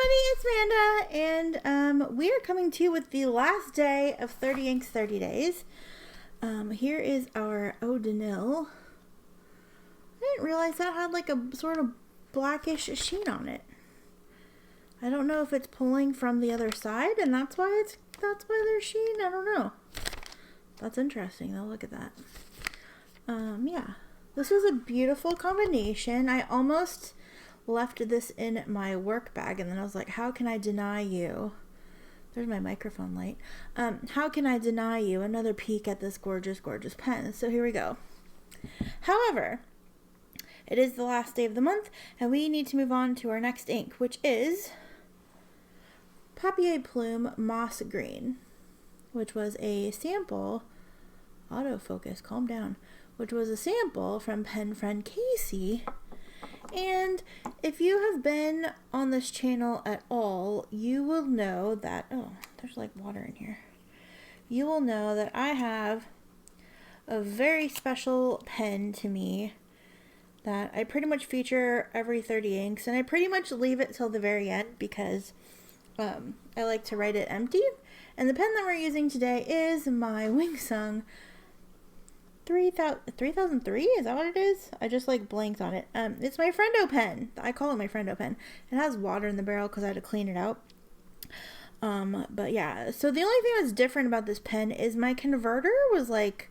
Hi everybody, it's Amanda, and we are coming to you with the last day of 30 Inks 30 Days. Here is our eau de Nil. I didn't realize that had like a sort of blackish sheen on it. I don't know if it's pulling from the other side, and that's why there's sheen. I don't know. That's interesting though. Look at that. Yeah, this is a beautiful combination. I almost left this in my work bag, and then I was like, how can I deny you? There's my microphone light. How can I deny you another peek at this gorgeous, gorgeous pen? So here we go. However, it is the last day of the month, and we need to move on to our next ink, which is Papier Plume Moss Green, which was a sample, autofocus, calm down, which was a sample from pen friend Casey. And if you have been on this channel at all, you will know that, oh, there's like water in here. You will know that I have a very special pen to me that I pretty much feature every 30 inks, and I pretty much leave it till the very end because I like to write it empty. And the pen that we're using today is my WingSung 3003, is that what it is? I just like blanked on it. It's my friendo pen. I call it my friendo pen. It has water in the barrel because I had to clean it out. But yeah, so the only thing that's different about this pen is my converter was like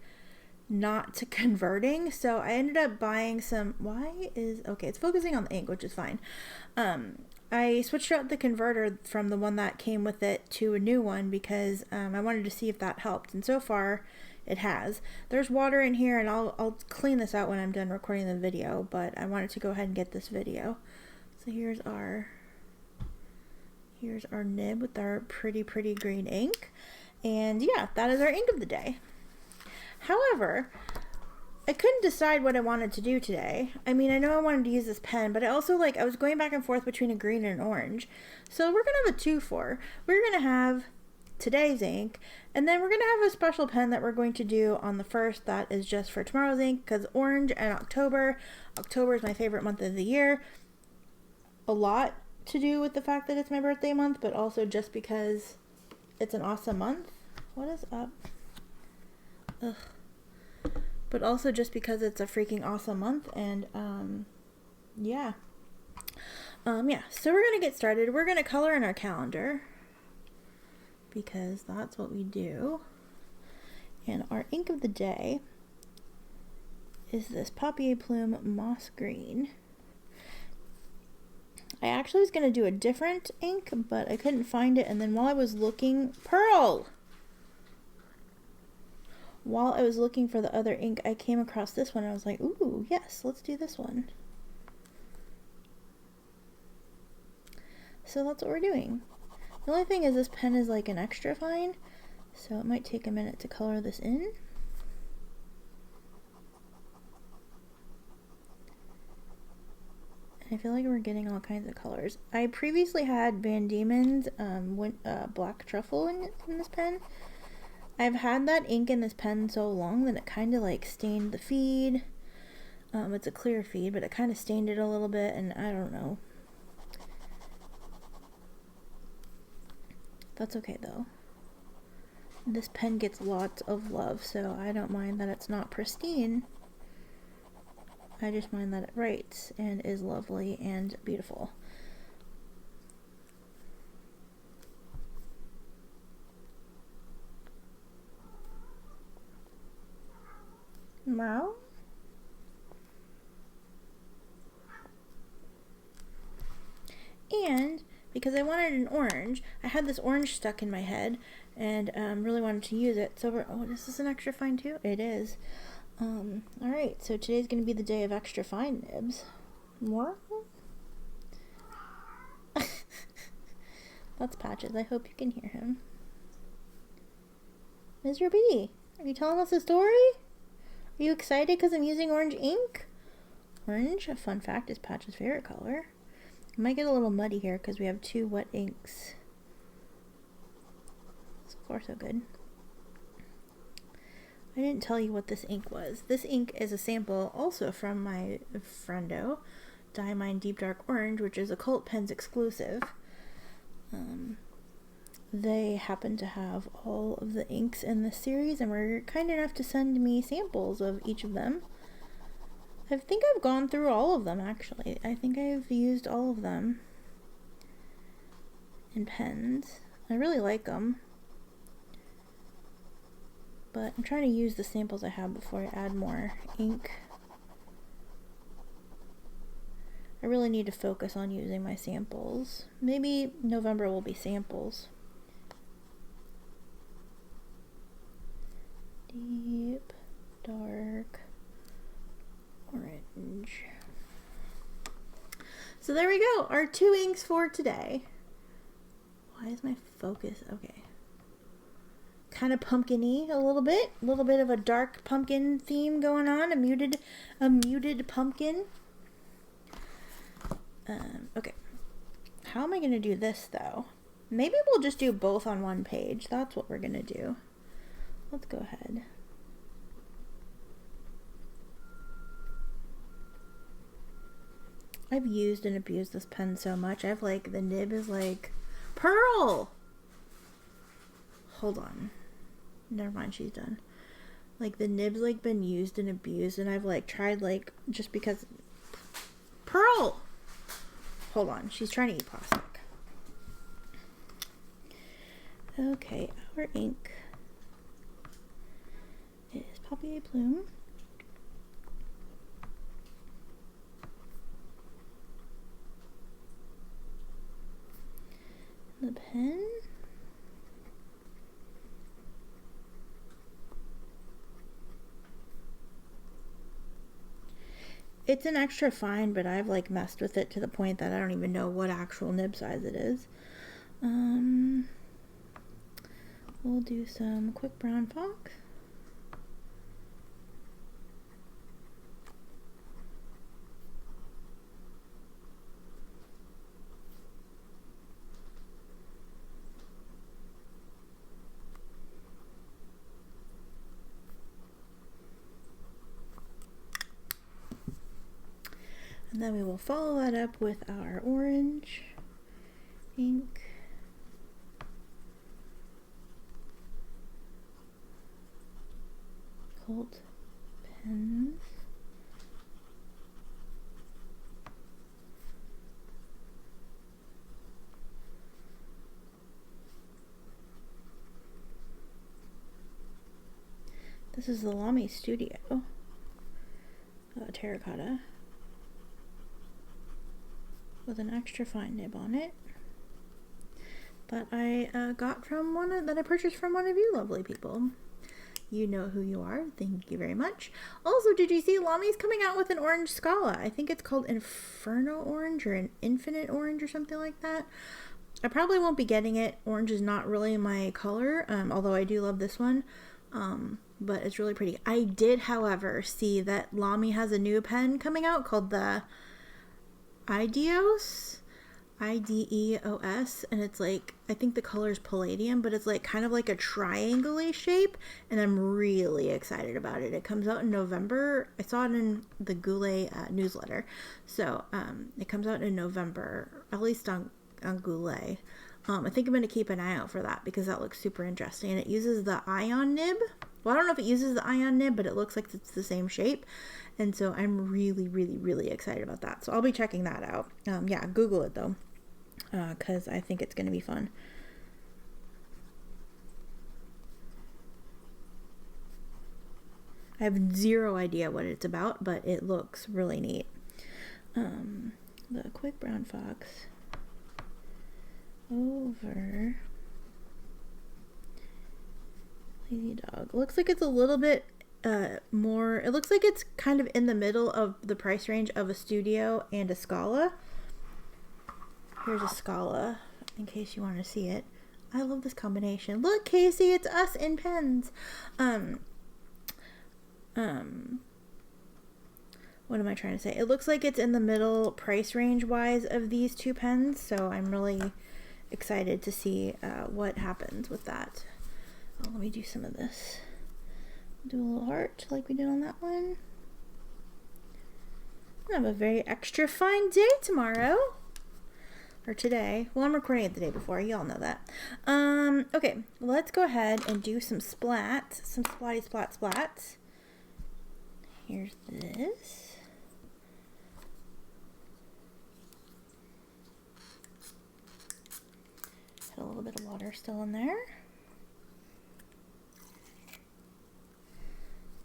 not to converting, so I ended up buying some. Okay, it's focusing on the ink, which is fine. I switched out the converter from the one that came with it to a new one because I wanted to see if that helped, and so far it has. There's water in here, and I'll clean this out when I'm done recording the video, but I wanted to go ahead and get this video. So here's our nib with our pretty green ink, and yeah, that is our ink of the day. However, I couldn't decide what I wanted to do today. I mean, I know I wanted to use this pen, but I also I was going back and forth between a green and an orange. So we're gonna have a 2-for. We're gonna have today's ink, and then we're gonna have a special pen that we're going to do on the 1st that is just for tomorrow's ink, because orange and October is my favorite month of the year. A lot to do with the fact that it's my birthday month, but also just because it's an awesome month. What is up? Ugh. But also just because it's a freaking awesome month, and yeah, so we're gonna get started. We're gonna color in our calendar because that's what we do. And our ink of the day is this Papier Plume Moss Green. I actually was going to do a different ink, but I couldn't find it, and then while I was looking for the other ink, I came across this one, and I was like, ooh, yes, let's do this one. So that's what we're doing. The only thing is this pen is like an extra fine, so it might take a minute to color this in. And I feel like we're getting all kinds of colors. I previously had Van Diemen's Black Truffle in this pen. I've had that ink in this pen so long that it kind of like stained the feed. It's a clear feed, but it kind of stained it a little bit, and I don't know. That's okay though. This pen gets lots of love, so I don't mind that it's not pristine. I just mind that it writes and is lovely and beautiful. Meow. And because I wanted an orange, I had this orange stuck in my head, and really wanted to use it. So is this an extra fine too? It is. Alright, so today's going to be the day of extra fine nibs. More? That's Patches. I hope you can hear him. Mr. B, are you telling us a story? Are you excited because I'm using orange ink? Orange, a fun fact, is Patch's favorite color. It might get a little muddy here because we have 2 wet inks. So far, so good. I didn't tell you what this ink was. This ink is a sample also from my friendo, Diamine Deep Dark Orange, which is a Cult Pens exclusive. They happen to have all of the inks in the series and were kind enough to send me samples of each of them. I think I've gone through all of them, actually. I think I've used all of them in pens. I really like them. But I'm trying to use the samples I have before I add more ink. I really need to focus on using my samples. Maybe November will be samples. Deep, dark, orange. So there we go, our 2 inks for today. Why is my focus? Okay. Kind of pumpkin-y a little bit of a dark pumpkin theme going on, a muted pumpkin. Okay. How am I going to do this though? Maybe we'll just do both on one page. That's what we're going to do. Let's go ahead. I've used and abused this pen so much. I've like, the nib is like, Pearl! Hold on. Never mind, she's done. Like, the nib's like been used and abused, and I've like tried like, just because. Pearl! Hold on, she's trying to eat plastic. Okay, our ink is Papier Plume. The pen. It's an extra fine, but I've like messed with it to the point that I don't even know what actual nib size it is. We'll do some quick brown fox. And then we will follow that up with our orange ink. Colt pens. This is the Lamy Studio. Terracotta. With an extra fine nib on it that I got from that I purchased from one of you lovely people. You know who you are. Thank you very much. Also, did you see Lamy's coming out with an orange Scala? I think it's called Inferno Orange or an Infinite Orange or something like that. I probably won't be getting it. Orange is not really my color, although I do love this one. But it's really pretty. I did, however, see that Lamy has a new pen coming out called the Ideos, I-D-E-O-S, and it's like, I think the color is palladium, but it's like kind of like a triangle-y shape, and I'm really excited about it. It comes out in November. I saw it in the Goulet newsletter, so it comes out in November, at least on Goulet. I think I'm going to keep an eye out for that because that looks super interesting, and it uses the ion nib. Well, I don't know if it uses the ion nib, but it looks like it's the same shape. And so I'm really, really, really excited about that. So I'll be checking that out. Yeah, Google it though, because I think it's going to be fun. I have zero idea what it's about, but it looks really neat. The quick brown fox over Lazy Dog. Looks like it's a little bit more, it looks like it's kind of in the middle of the price range of a Studio and a Scala. Here's a Scala in case you want to see it. I love this combination. Look, Casey, it's us in pens. What am I trying to say? It looks like it's in the middle price range wise of these two pens, so I'm really excited to see what happens with that. Oh, let me do some of this. Do a little heart like we did on that one. I have a very extra fine day tomorrow. or today. Well, I'm recording it the day before. You all know that. Okay, let's go ahead and do some splats. Some splatty splats. Here's this. Had a little bit of water still in there.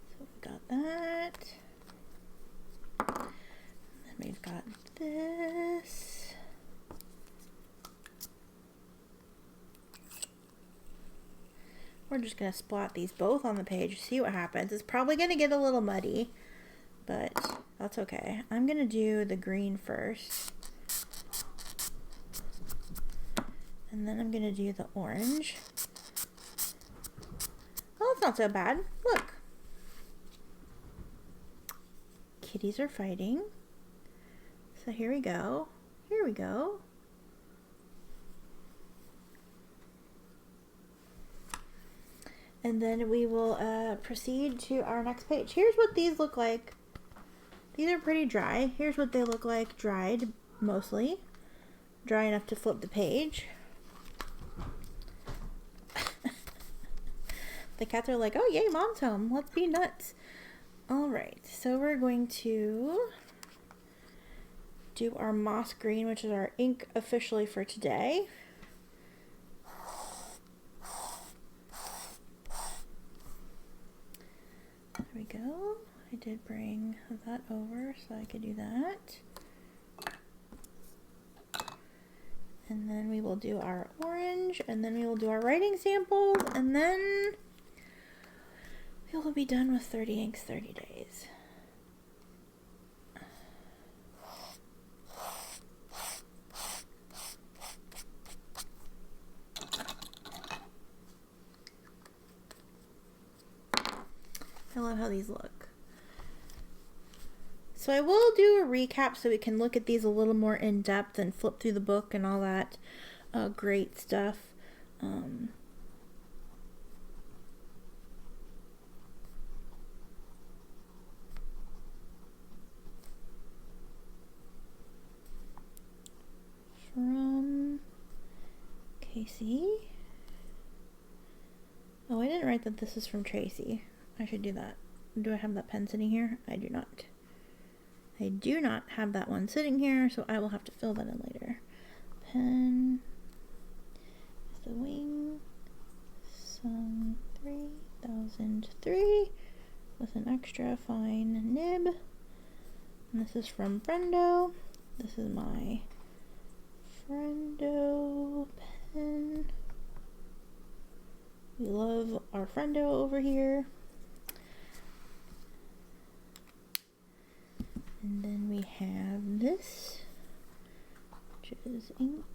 So we've got that. And then we've got this. We're just going to splat these both on the page, see what happens. It's probably going to get a little muddy, but that's okay. I'm going to do the green first. And then I'm going to do the orange. Well, that's not so bad. Look. Kitties are fighting. So here we go. Here we go. And then we will proceed to our next page. Here's what these look like. These are pretty dry. Here's what they look like dried, mostly. Dry enough to flip the page. The cats are like, oh yay, mom's home. Let's be nuts. Alright, so we're going to do our moss green, which is our ink officially for today. There we go. I did bring that over so I could do that. And then we will do our orange, and then we will do our writing samples, and then we will be done with 30 inks, 30 days. I love how these look. So I will do a recap so we can look at these a little more in depth and flip through the book and all that great stuff. From Casey. Oh, I didn't write that this is from Tracy. I should do that. Do I have that pen sitting here? I do not. I do not have that one sitting here, so I will have to fill that in later. Pen is the WingSung 3003 with an extra fine nib. And this is from Friendo. This is my Friendo pen. We love our Friendo over here. And then we have this, which is ink.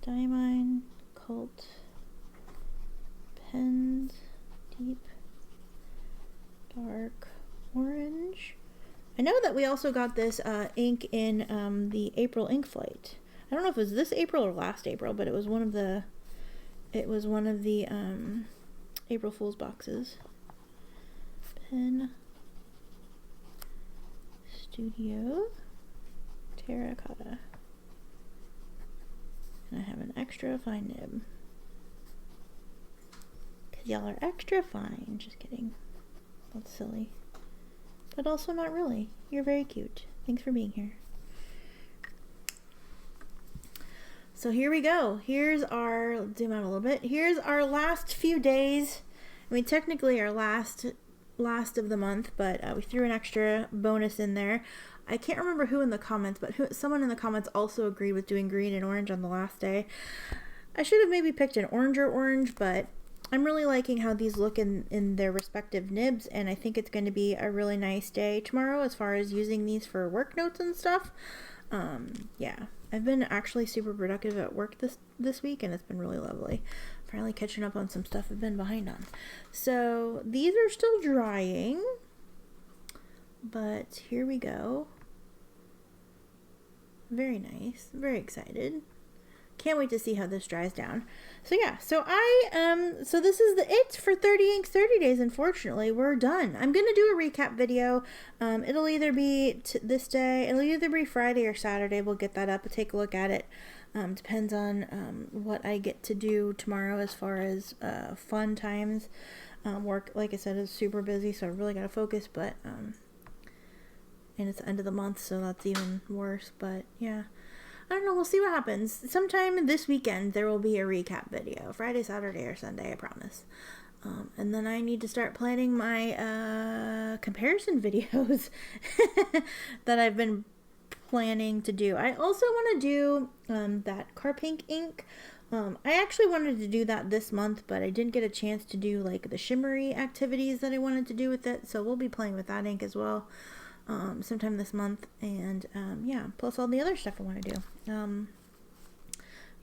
Diamine Cult pens, deep dark orange. I know that we also got this ink in the April ink flight. I don't know if it was this April or last April, but it was one of the April Fool's boxes. Pen Studio Terracotta. And I have an extra fine nib. Because y'all are extra fine. Just kidding. That's silly. But also not really. You're very cute. Thanks for being here. So here we go. Here's our, zoom out a little bit. Here's our last few days. I mean, technically our last of the month, but we threw an extra bonus in there. I can't remember who in the comments, but someone in the comments also agreed with doing green and orange on the last day. I should have maybe picked an orange, but I'm really liking how these look in their respective nibs, and I think it's going to be a really nice day tomorrow as far as using these for work notes and stuff. Yeah, I've been actually super productive at work this week, and it's been really lovely. Finally catching up on some stuff I've been behind on. So these are still drying, but here we go. Very nice. Very excited. can't wait to see how this dries down. So yeah, so so this is it for 30 Inks 30 Days. Unfortunately, we're done. I'm gonna do a recap video. It'll either be this day, it'll either be Friday or Saturday. We'll get that up and take a look at it. Depends on what I get to do tomorrow as far as fun times. Work, like I said, is super busy, so I really gotta focus, but and it's the end of the month, so that's even worse. But yeah, I don't know, we'll see what happens. Sometime this weekend there will be a recap video, Friday, Saturday, or Sunday, I promise. And then I need to start planning my comparison videos that I've been planning to do. I also want to do that car pink ink. I actually wanted to do that this month, but I didn't get a chance to do like the shimmery activities that I wanted to do with it, so we'll be playing with that ink as well sometime this month. And yeah, plus all the other stuff I want to do.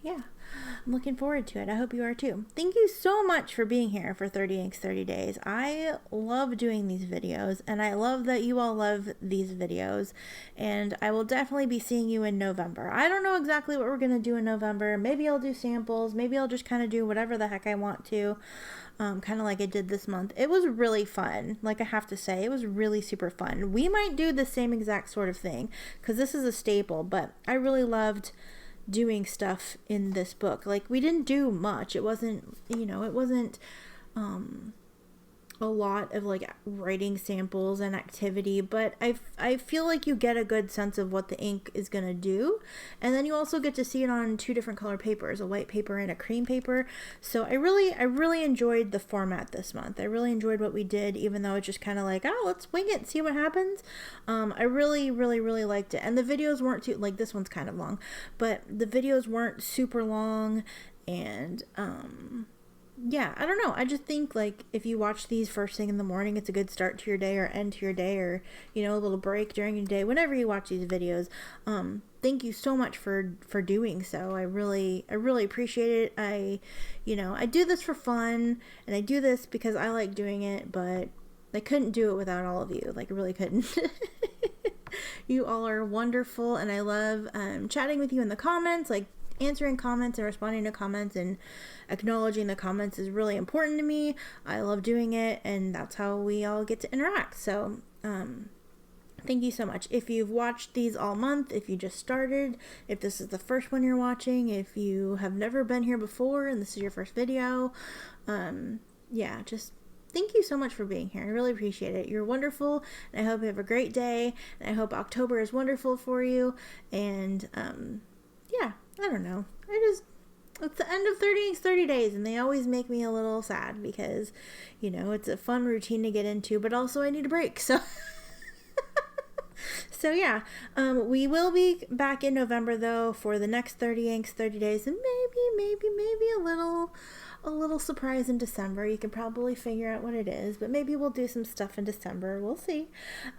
Yeah, I'm looking forward to it. I hope you are too. Thank you so much for being here for 30 Inks 30 Days. I love doing these videos, and I love that you all love these videos, and I will definitely be seeing you in November. I don't know exactly what we're going to do in November. Maybe I'll do samples. Maybe I'll just kind of do whatever the heck I want to, kind of like I did this month. It was really fun. Like, I have to say, it was really super fun. We might do the same exact sort of thing, because this is a staple, but I really loved doing stuff in this book. Like, we didn't do much. It wasn't, you know, it wasn't a lot of like writing samples and activity, but I feel like you get a good sense of what the ink is gonna do, and then you also get to see it on two different color papers, a white paper and a cream paper. So I really enjoyed the format this month. I really enjoyed what we did, even though it's just kind of like, oh, let's wing it, see what happens. I really liked it, and the videos weren't too, like, this one's kind of long, but the videos weren't super long. And yeah, I don't know. I just think, like, if you watch these first thing in the morning, it's a good start to your day or end to your day, or, you know, a little break during your day, whenever you watch these videos. Thank you so much for doing so. I really appreciate it. You know, I do this for fun, and I do this because I like doing it, but I couldn't do it without all of you. Like, I really couldn't. You all are wonderful, and I love chatting with you in the comments. Like, answering comments and responding to comments and acknowledging the comments is really important to me. I love doing it, and that's how we all get to interact. So thank you so much. If you've watched these all month, if you just started, if this is the first one you're watching, if you have never been here before and this is your first video, yeah, just thank you so much for being here. I really appreciate it. You're wonderful, and I hope you have a great day, and I hope October is wonderful for you. And yeah, I don't know. It's the end of 30 Inks 30 Days, and they always make me a little sad because, you know, it's a fun routine to get into, but also I need a break. So, so yeah, we will be back in November though for the next 30 Inks 30 Days, and maybe a little surprise in December. You can probably figure out what it is, but maybe we'll do some stuff in December. We'll see.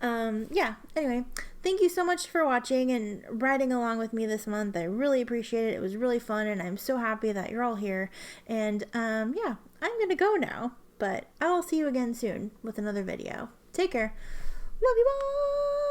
Yeah, anyway, thank you so much for watching and riding along with me this month. I really appreciate it. It was really fun, and I'm so happy that you're all here. And yeah, I'm gonna go now, but I'll see you again soon with another video. Take care. Love you, bye!